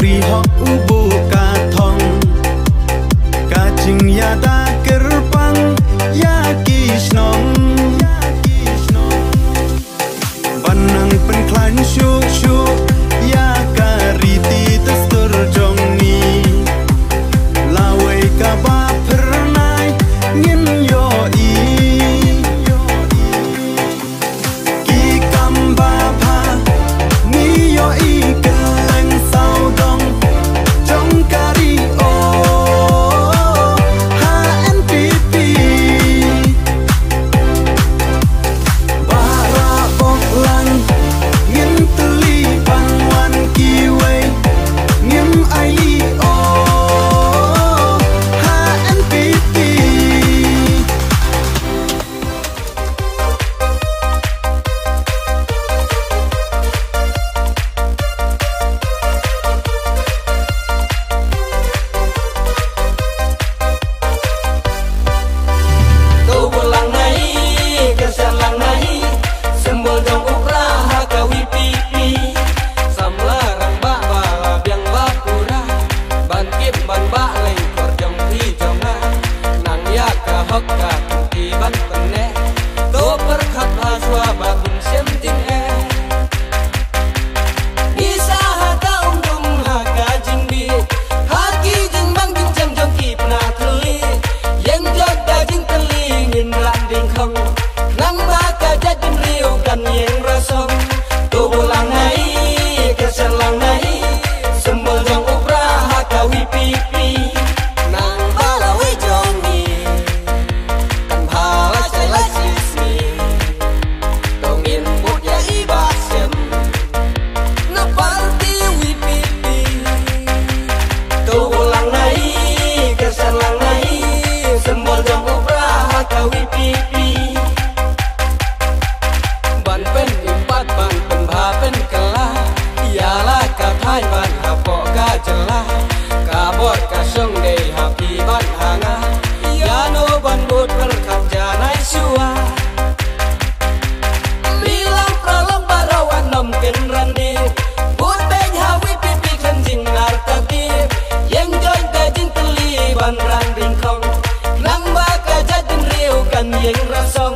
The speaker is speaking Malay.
prihok ubu katong kacing yada gerbang ya kisnong banang penklan syuk syuk ya kariti testur jongi lawai kaba pernai ngin yoi ki kamba pha ni yoi keleng saudong jong kari o HNPP bara boklan ngin teli banwan kiwe ngim ai o HNPP Kau pulang naik, kesalang naik, sembol jong ukra hakawi pipi, samlarang bak balap yang bakura, bangkit ban bak lengkor jong ti jonga, nang ya kahok kakuti ban pene, to perkat haswa bakun sem tin bisa hata undung haka jingbi, haki jing bang jing jang jong ki pna teli, yang jog daging telingin landing kong, nang baka jadin riu kan yang rasong, tubulang naik, keselang naik, sembol jong upra hakawi pipi, nang balawi jongi, kan bala cai sismi, tongin buk ya ibasem, na parti wi pipi, tubulang naik, keselang naik, sembol jong upra hakawi pipi, ban pen impat ban pen bapen kelah, ialah katai ban hapok ka jelah, kabot kasong dei hapi ban hanga, iano ban bot berkat janai sua, bilang pralong barawan nomken randi, bot beng hawi pipi kanjing nartati, yang join dajing teli ban randing kong, nang baka jadin riu kan yang rasong.